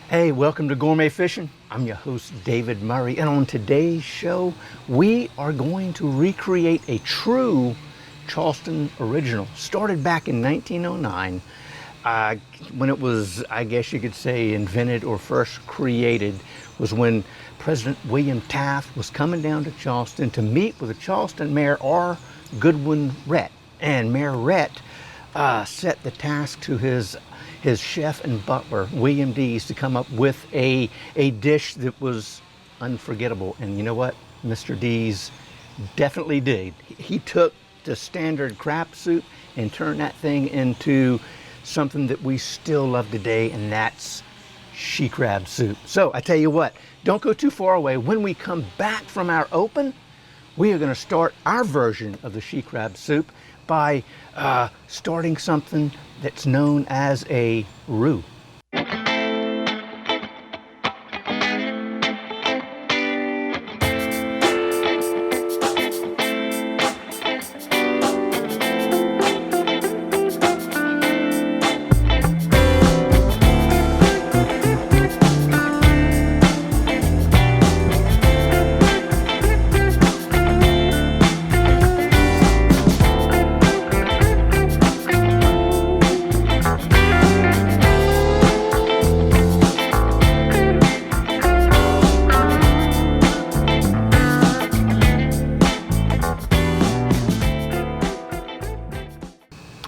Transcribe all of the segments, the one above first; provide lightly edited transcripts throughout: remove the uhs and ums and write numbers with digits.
Hey, welcome to Gourmet Fishing. I'm your host, David Murray, and on today's show, we are going to recreate a true Charleston original. Started back in 1909, when it was, I guess you could say, invented or first created, was when President William Taft was coming down to Charleston to meet with the Charleston Mayor, R. Goodwin Rhett. And Mayor Rhett set the task to his chef and butler, William Dees, to come up with a dish that was unforgettable. And you know what? Mr. Dees definitely did. He took the standard crab soup and turned that thing into something that we still love today, and that's she crab soup. So I tell you what, don't go too far away. When we come back from our open, we are going to start our version of the she crab soup by starting something that's known as a roux.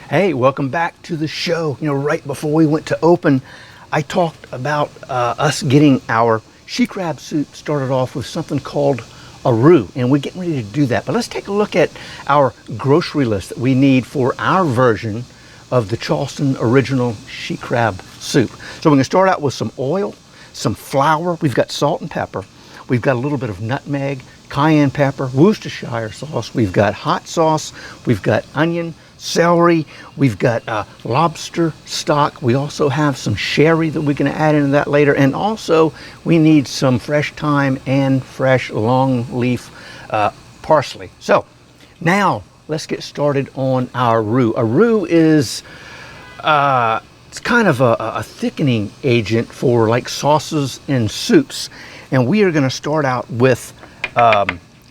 Hey, welcome back to the show. You know, right before we went to open, I talked about us getting our she crab soup started off with something called a roux, and we're getting ready to do that. But let's take a look at our grocery list that we need for our version of the Charleston original she crab soup. So we're going to start out with some oil, some flour. We've got salt and pepper. We've got a little bit of nutmeg, cayenne pepper, Worcestershire sauce. We've got hot sauce. We've got onion, celery. We've got lobster stock. We also have some sherry that we're going to add into that later. And also we need some fresh thyme and fresh long leaf parsley. So now let's get started on our roux. A roux is it's kind of a thickening agent for like sauces and soups. And we are going to start out with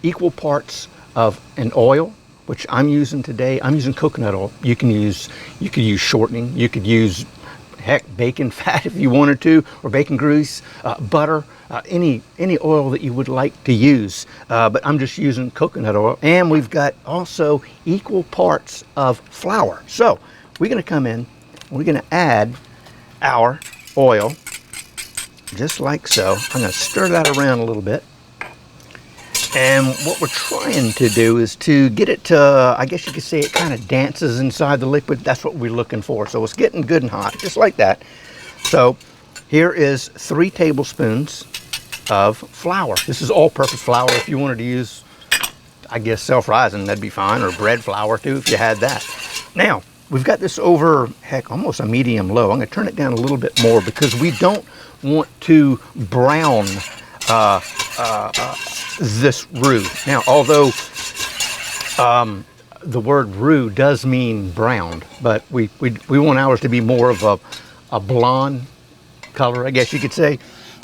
equal parts of an oil, which I'm using today. I'm using coconut oil. You could use shortening. You could use, heck, bacon fat if you wanted to, or bacon grease, butter, any oil that you would like to use. But I'm just using coconut oil. And we've got also equal parts of flour. So we're going to come in, we're going to add our oil, just like so. I'm going to stir that around a little bit. And what we're trying to do is to get it to, I guess you could say it kind of dances inside the liquid. That's what we're looking for. So it's getting good and hot, just like that. So here is 3 tablespoons of flour. This is all-purpose flour. If you wanted to use, I guess, self-rising, that'd be fine, or bread flour too, if you had that. Now, we've got this over, heck, almost a medium-low. I'm going to turn it down a little bit more because we don't want to brown this roux. Now, although the word roux does mean browned, but we want ours to be more of a blonde color, I guess you could say.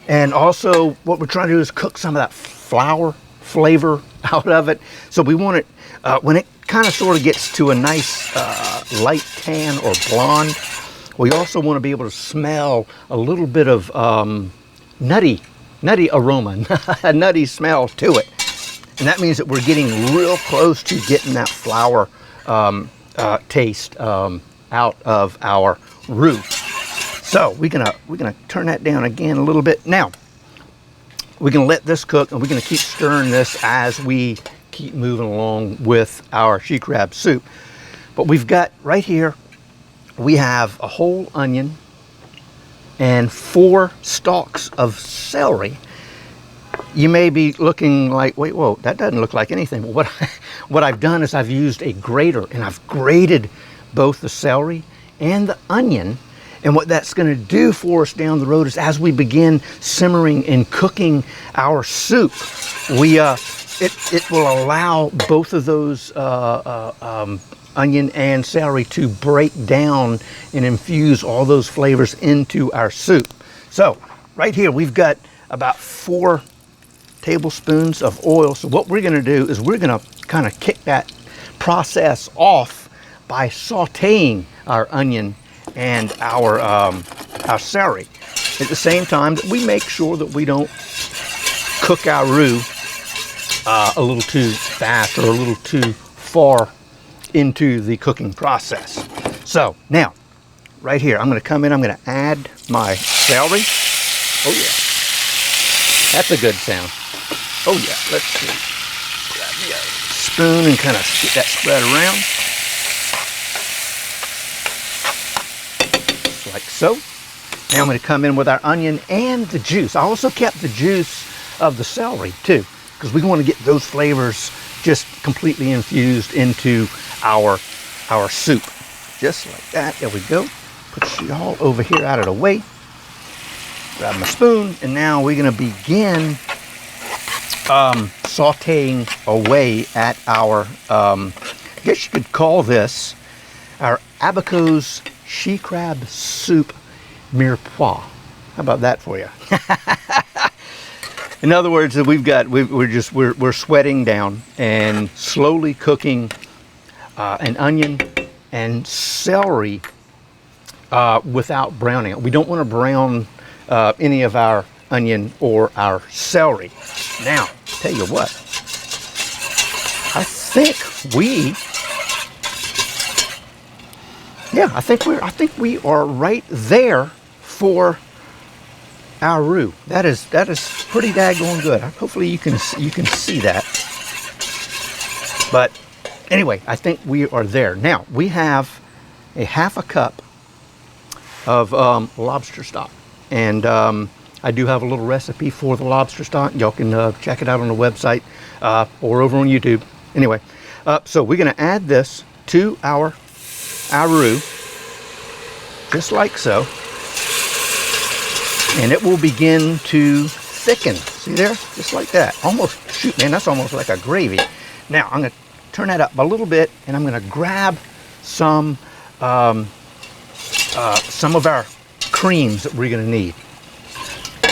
And also what we're trying to do is cook some of that flour flavor out of it. So we want it, when it kind of sort of gets to a nice light tan or blonde, we also want to be able to smell a little bit of nutty aroma, a nutty smell to it. And that means that we're getting real close to getting that flour taste out of our roux. So we're gonna turn that down again a little bit. Now we're gonna let this cook, and we're gonna keep stirring this as we keep moving along with our she crab soup. But we've got right here, we have a whole onion and 4 stalks of celery. You may be looking like, wait, whoa, that doesn't look like anything. Well, what I've done is I've used a grater, and I've grated both the celery and the onion. And what that's going to do for us down the road is, as we begin simmering and cooking our soup, it will allow both of those onion and celery to break down and infuse all those flavors into our soup. So right here we've got about 4 tablespoons of oil. So what we're going to do is we're going to kind of kick that process off by sauteing our onion and our celery. At the same time that we make sure that we don't cook our roux a little too fast or a little too far into the cooking process. So now, right here, I'm going to come in, I'm going to add my celery. Oh yeah, that's a good sound. Oh yeah, let's see. Grab me a spoon and kind of get that spread around. Just like so. Now I'm going to come in with our onion and the juice. I also kept the juice of the celery too, because we want to get those flavors just completely infused into our soup. Just like that. There we go. Put you all over here out of the way. Grab my spoon, and now we're going to begin sauteing away at our, I guess you could call this our Abaco's she crab soup mirepoix. How about that for you? In other words, we're sweating down and slowly cooking an onion and celery without browning it. We don't want to brown any of our onion or our celery. Now, tell you what, I think we are right there for our roux. That is pretty daggone good. Hopefully you can see that. But anyway, I think we are there. Now we have a half a cup of lobster stock, and I do have a little recipe for the lobster stock. Y'all can check it out on the website or over on YouTube. Anyway, so we're going to add this to our roux, just like so. And it will begin to thicken. See there? Just like that. Almost, shoot man, that's almost like a gravy. Now, I'm going to turn that up a little bit, and I'm going to grab some of our creams that we're going to need.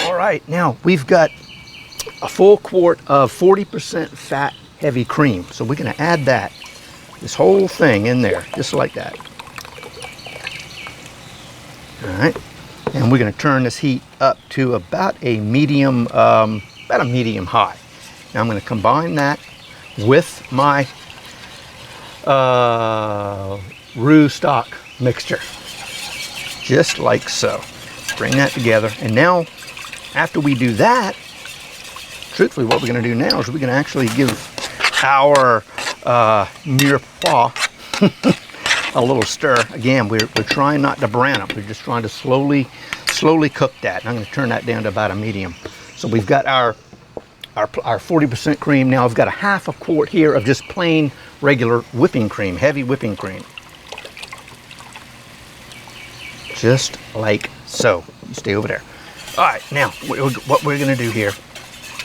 All right, now we've got a full quart of 40% fat heavy cream. So we're going to add this whole thing in there, just like that. All right. And we're going to turn this heat up to about a medium high. Now I'm going to combine that with my roux stock mixture, just like so. Bring that together, and now after we do that, truthfully, what we're going to do now is we're going to actually give our mirepoix a little stir. Again, we're trying not to brown it. We're just trying to slowly cook that. And I'm going to turn that down to about a medium. So we've got our 40% cream. Now I've got a half a quart here of just plain regular whipping cream, heavy whipping cream. Just like so. You stay over there. All right, now what we're going to do here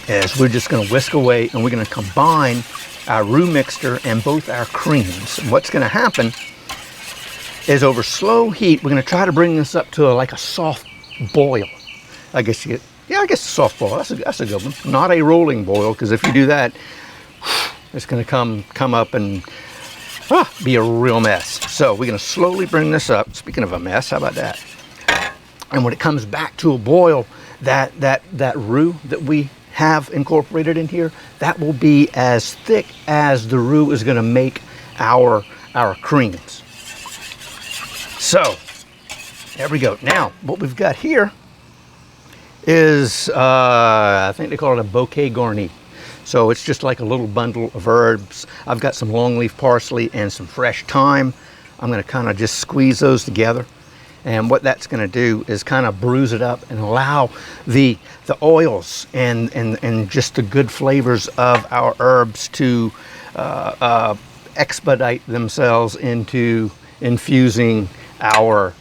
is we're just going to whisk away, and we're going to combine our roux mixture and both our creams. And what's going to happen is over slow heat, we're going to try to bring this up to like a soft boil. I guess a soft boil. That's a good one. Not a rolling boil, because if you do that, it's going to come up and be a real mess. So we're going to slowly bring this up. Speaking of a mess, how about that? And when it comes back to a boil, that roux that we have incorporated in here, that will be as thick as the roux is going to make our creams. So there we go. Now what we've got here is I think they call it a Bouquet Garni. So it's just like a little bundle of herbs. I've got some long leaf parsley and some fresh thyme. I'm going to kind of just squeeze those together. And what that's going to do is kind of bruise it up and allow the oils and just the good flavors of our herbs to expedite themselves into infusing our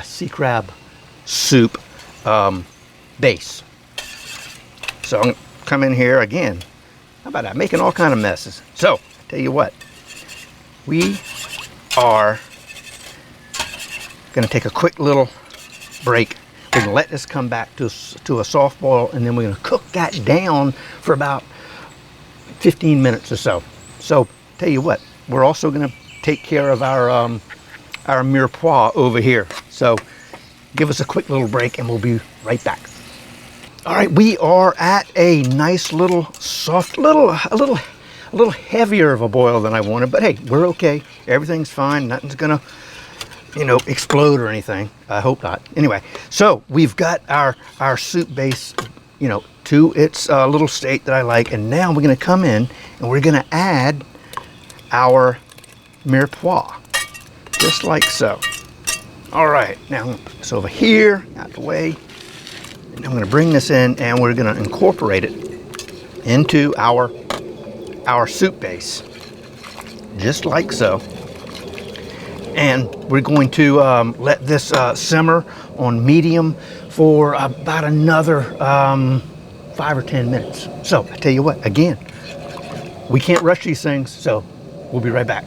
sea crab soup base. So I'm going to come in here again. How about that? Making all kind of messes. So, tell you what, we are going to take a quick little break. We're going to let this come back to a soft boil, and then we're going to cook that down for about 15 minutes or so. So, tell you what, we're also going to take care of our mirepoix over here. So, give us a quick little break, and we'll be right back. All right, we are at a nice little soft, a little heavier of a boil than I wanted, but hey, we're okay. Everything's fine. Nothing's gonna, explode or anything. I hope not. Anyway, so we've got our soup base, to its little state that I like, and now we're gonna come in and we're gonna add our mirepoix, just like so. All right, now I'm gonna put this over here, out the way. And I'm going to bring this in, and we're going to incorporate it into our soup base, just like so. And we're going to let this simmer on medium for about another 5 or 10 minutes. So I tell you what, again, we can't rush these things, so we'll be right back.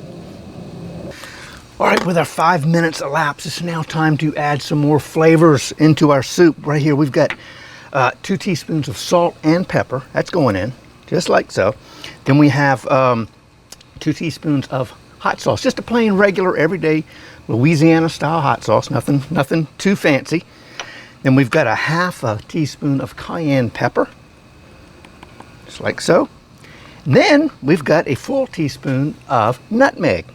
All right, with our 5 minutes elapsed, it's now time to add some more flavors into our soup. Right here, we've got 2 teaspoons of salt and pepper. That's going in, just like so. Then we have 2 teaspoons of hot sauce, just a plain, regular, everyday Louisiana-style hot sauce, nothing too fancy. Then we've got a half a teaspoon of cayenne pepper, just like so. And then we've got a full teaspoon of nutmeg.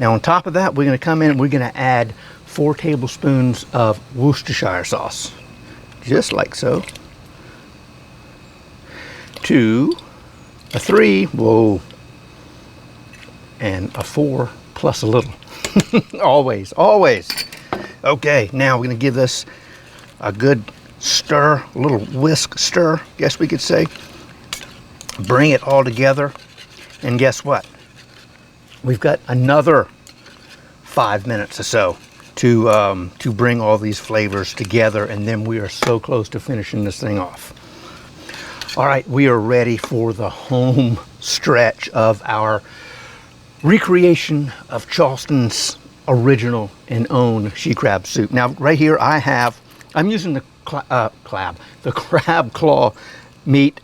Now on top of that, we're going to come in and we're going to add 4 tablespoons of Worcestershire sauce, just like so. 2, a 3, whoa, and a 4 plus a little. always. Okay, now we're going to give this a good stir, a little whisk stir, guess we could say. Bring it all together, and guess what? We've got another 5 minutes or so to bring all these flavors together, and then we are so close to finishing this thing off. All right, we are ready for the home stretch of our recreation of Charleston's original and own she crab soup. Now, right here I'm using the crab claw meat.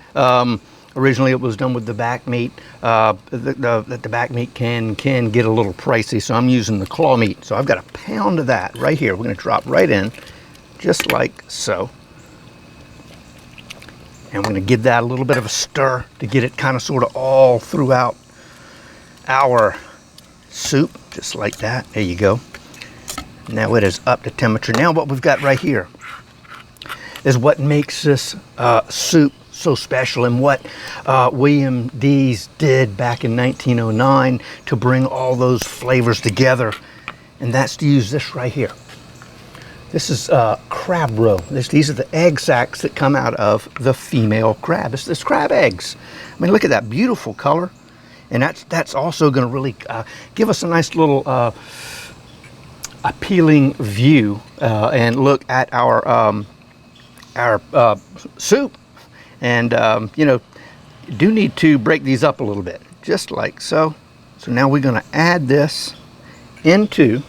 Originally, it was done with the back meat. The back meat can get a little pricey, so I'm using the claw meat. So I've got a pound of that right here. We're going to drop right in, just like so. And we're going to give that a little bit of a stir to get it kind of sort of all throughout our soup, just like that. There you go. Now it is up to temperature. Now what we've got right here is what makes this soup so special, and what William Dees did back in 1909 to bring all those flavors together, and that's to use this right here. This is crab roe. These are the egg sacs that come out of the female crab. It's this crab eggs. I mean, look at that beautiful color, and that's also going to really give us a nice little appealing view and look at our soup. And, do need to break these up a little bit, just like so. So now we're going to add this into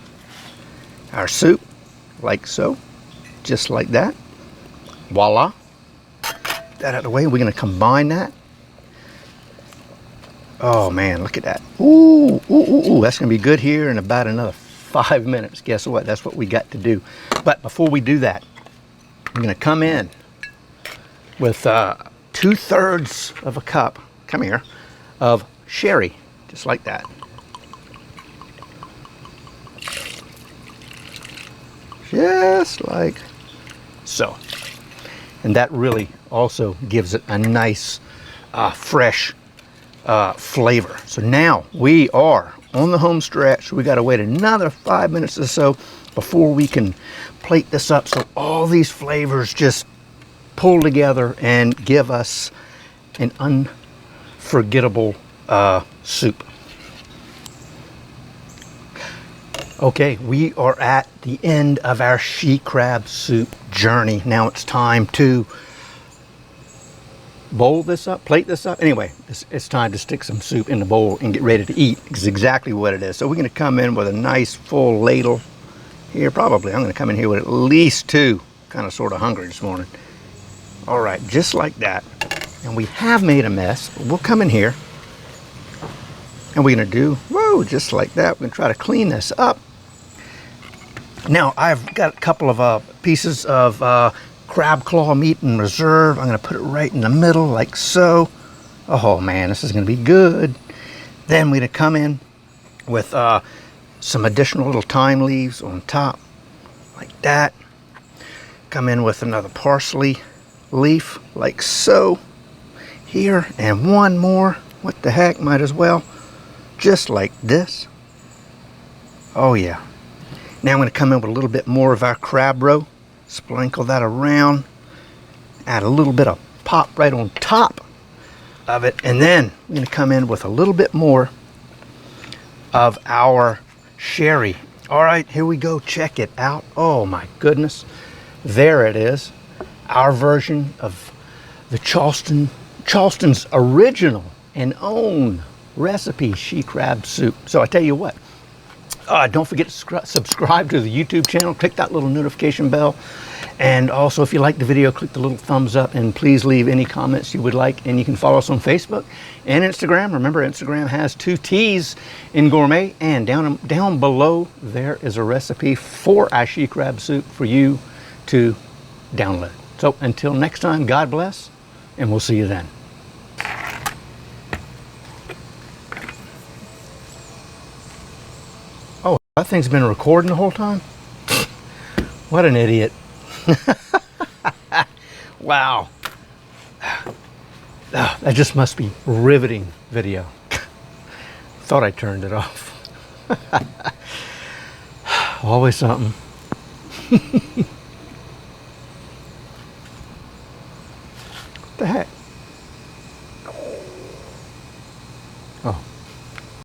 our soup, like so, just like that. Voila. That out of the way. We're going to combine that. Oh, man, look at that. Ooh, that's going to be good here in about another 5 minutes. Guess what? That's what we got to do. But before we do that, I'm going to come in with 2/3 of a cup, come here, of sherry, just like that. Just like so. And that really also gives it a nice, fresh flavor. So now we are on the home stretch. We got to wait another 5 minutes or so before we can plate this up, so all these flavors just pull together and give us an unforgettable soup. Okay, we are at the end of our she crab soup journey. Now it's time to bowl this up, plate this up. Anyway, it's time to stick some soup in the bowl and get ready to eat. It's exactly what it is. So we're going to come in with a nice full ladle here, probably. I'm going to come in here with at least 2. Kind of sort of hungry this morning. All right, just like that. And we have made a mess, but we'll come in here and we're going to do, whoa, just like that. We're going to try to clean this up. Now, I've got a couple of pieces of crab claw meat in reserve. I'm going to put it right in the middle like so. Oh man, this is going to be good. Then we're going to come in with some additional little thyme leaves on top like that. Come in with another parsley leaf like so here, and one more. What the heck, might as well, just like this. Oh yeah. Now I'm going to come in with a little bit more of our crab roe, sprinkle that around, add a little bit of pop right on top of it, and then I'm going to come in with a little bit more of our sherry. All right, here we go. Check it out. Oh my goodness, there it is, our version of the Charleston's original and own recipe she crab soup. So I tell you what, don't forget to subscribe to the YouTube channel. Click that little notification bell. And also, if you like the video, click the little thumbs up, and please leave any comments you would like. And you can follow us on Facebook and Instagram. Remember, Instagram has 2 T's in Gourmet. And down below, there is a recipe for our she crab soup for you to download. So until next time, God bless, and we'll see you then. Oh, that thing's been recording the whole time? What an idiot. Wow. That just must be riveting video. Thought I turned it off. Always something. What the heck? Oh.